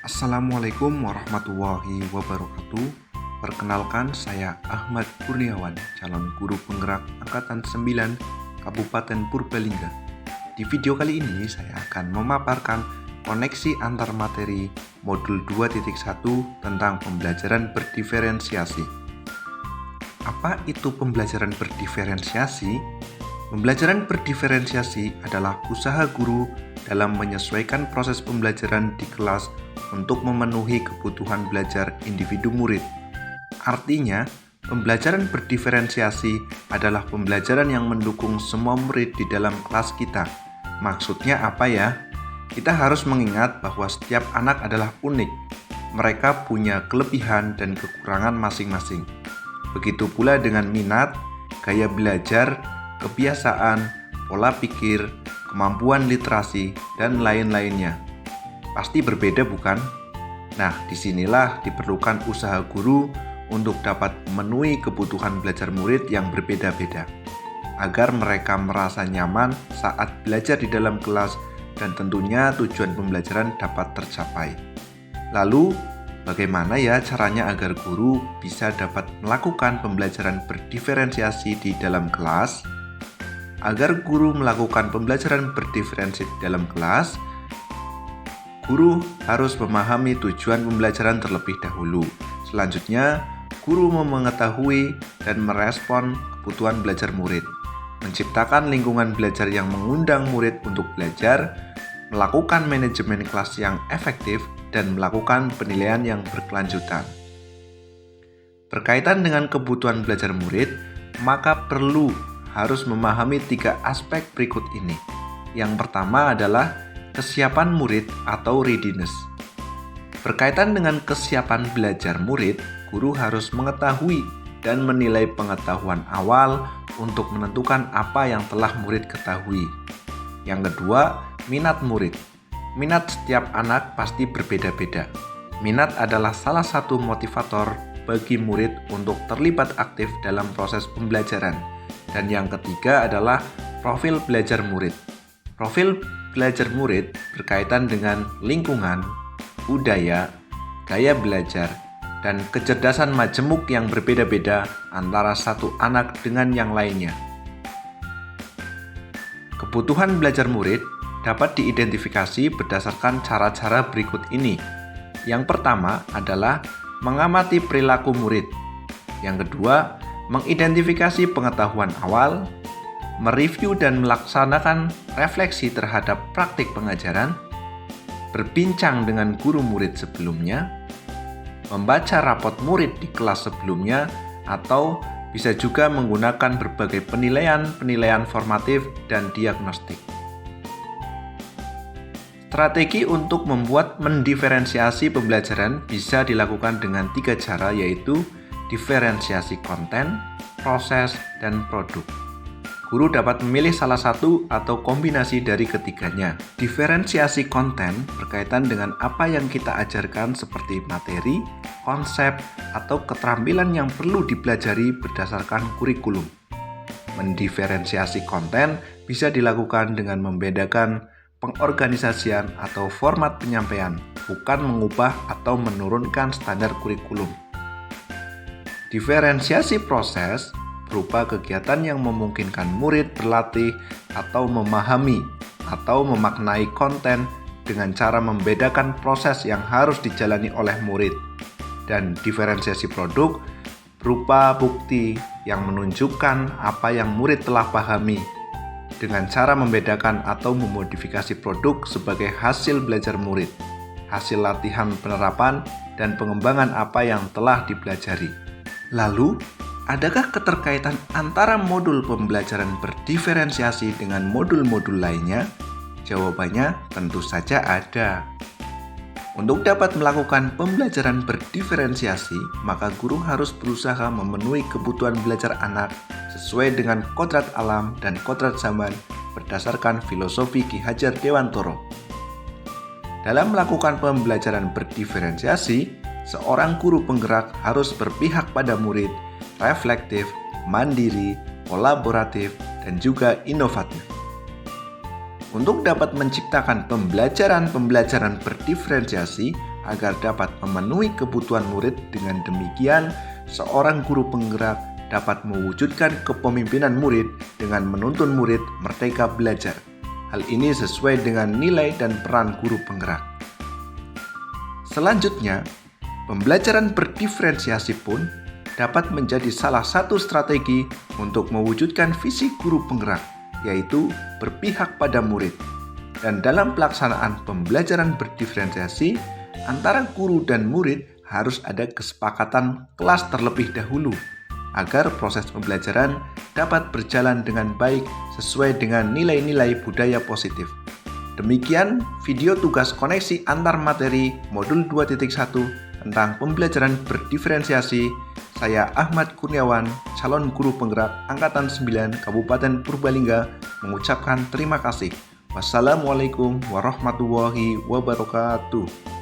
Assalamualaikum warahmatullahi wabarakatuh. Perkenalkan, saya Ahmad Kurniawan, calon guru penggerak Angkatan 9 Kabupaten Purbalingga. Di video kali ini saya akan memaparkan koneksi antar materi modul 2.1 tentang pembelajaran berdiferensiasi. Apa itu pembelajaran berdiferensiasi? Pembelajaran berdiferensiasi adalah usaha guru dalam menyesuaikan proses pembelajaran di kelas untuk memenuhi kebutuhan belajar individu murid. Artinya, pembelajaran berdiferensiasi adalah pembelajaran yang mendukung semua murid di dalam kelas kita. Maksudnya apa ya? Kita harus mengingat bahwa setiap anak adalah unik. Mereka punya kelebihan dan kekurangan masing-masing. Begitu pula dengan minat, gaya belajar, kebiasaan, pola pikir, kemampuan literasi, dan lain-lainnya. Pasti berbeda, bukan? Nah, disinilah diperlukan usaha guru untuk dapat memenuhi kebutuhan belajar murid yang berbeda-beda, agar mereka merasa nyaman saat belajar di dalam kelas dan tentunya tujuan pembelajaran dapat tercapai. Lalu, bagaimana ya caranya agar guru bisa dapat melakukan pembelajaran berdiferensiasi di dalam kelas? Agar guru melakukan pembelajaran berdiferensiasi di dalam kelas, guru harus memahami tujuan pembelajaran terlebih dahulu. Selanjutnya, guru mengetahui dan merespon kebutuhan belajar murid, menciptakan lingkungan belajar yang mengundang murid untuk belajar, melakukan manajemen kelas yang efektif, dan melakukan penilaian yang berkelanjutan. Berkaitan dengan kebutuhan belajar murid, maka harus memahami 3 aspek berikut ini. Yang pertama adalah kesiapan murid atau readiness. Berkaitan dengan kesiapan belajar murid, guru harus mengetahui dan menilai pengetahuan awal untuk menentukan apa yang telah murid ketahui. Yang kedua, minat murid. Minat setiap anak pasti berbeda-beda. Minat adalah salah satu motivator bagi murid untuk terlibat aktif dalam proses pembelajaran. Dan yang ketiga adalah profil belajar murid. Profil belajar murid berkaitan dengan lingkungan, budaya, gaya belajar, dan kecerdasan majemuk yang berbeda-beda antara satu anak dengan yang lainnya. Kebutuhan belajar murid dapat diidentifikasi berdasarkan cara-cara berikut ini. Yang pertama adalah mengamati perilaku murid. Yang kedua, mengidentifikasi pengetahuan awal, mereview dan melaksanakan refleksi terhadap praktik pengajaran, berbincang dengan guru murid sebelumnya, membaca rapot murid di kelas sebelumnya, atau bisa juga menggunakan berbagai penilaian formatif dan diagnostik. Strategi untuk membuat mendiferensiasi pembelajaran bisa dilakukan dengan 3 cara, yaitu diferensiasi konten, proses, dan produk. Guru dapat memilih salah satu atau kombinasi dari ketiganya. Diferensiasi konten berkaitan dengan apa yang kita ajarkan seperti materi, konsep, atau keterampilan yang perlu dipelajari berdasarkan kurikulum. Mendiferensiasi konten bisa dilakukan dengan membedakan pengorganisasian atau format penyampaian, bukan mengubah atau menurunkan standar kurikulum. Diferensiasi proses berupa kegiatan yang memungkinkan murid berlatih atau memahami atau memaknai konten dengan cara membedakan proses yang harus dijalani oleh murid. Dan diferensiasi produk berupa bukti yang menunjukkan apa yang murid telah pahami dengan cara membedakan atau memodifikasi produk sebagai hasil belajar murid, hasil latihan penerapan, dan pengembangan apa yang telah dipelajari. Lalu, adakah keterkaitan antara modul pembelajaran berdiferensiasi dengan modul-modul lainnya? Jawabannya tentu saja ada. Untuk dapat melakukan pembelajaran berdiferensiasi, maka guru harus berusaha memenuhi kebutuhan belajar anak sesuai dengan kodrat alam dan kodrat zaman berdasarkan filosofi Ki Hajar Dewantoro. Dalam melakukan pembelajaran berdiferensiasi, seorang guru penggerak harus berpihak pada murid, reflektif, mandiri, kolaboratif, dan juga inovatif. Untuk dapat menciptakan pembelajaran berdiferensiasi, agar dapat memenuhi kebutuhan murid. Dengan demikian, seorang guru penggerak dapat mewujudkan kepemimpinan murid dengan menuntun murid merdeka belajar. Hal ini sesuai dengan nilai dan peran guru penggerak. Selanjutnya, pembelajaran berdiferensiasi pun dapat menjadi salah satu strategi untuk mewujudkan visi guru penggerak, yaitu berpihak pada murid. Dan dalam pelaksanaan pembelajaran berdiferensiasi, antara guru dan murid harus ada kesepakatan kelas terlebih dahulu, agar proses pembelajaran dapat berjalan dengan baik sesuai dengan nilai-nilai budaya positif. Demikian video tugas koneksi antar materi modul 2.1 tentang pembelajaran berdiferensiasi. Saya Ahmad Kurniawan, calon guru penggerak Angkatan 9 Kabupaten Purbalingga, mengucapkan terima kasih. Wassalamualaikum warahmatullahi wabarakatuh.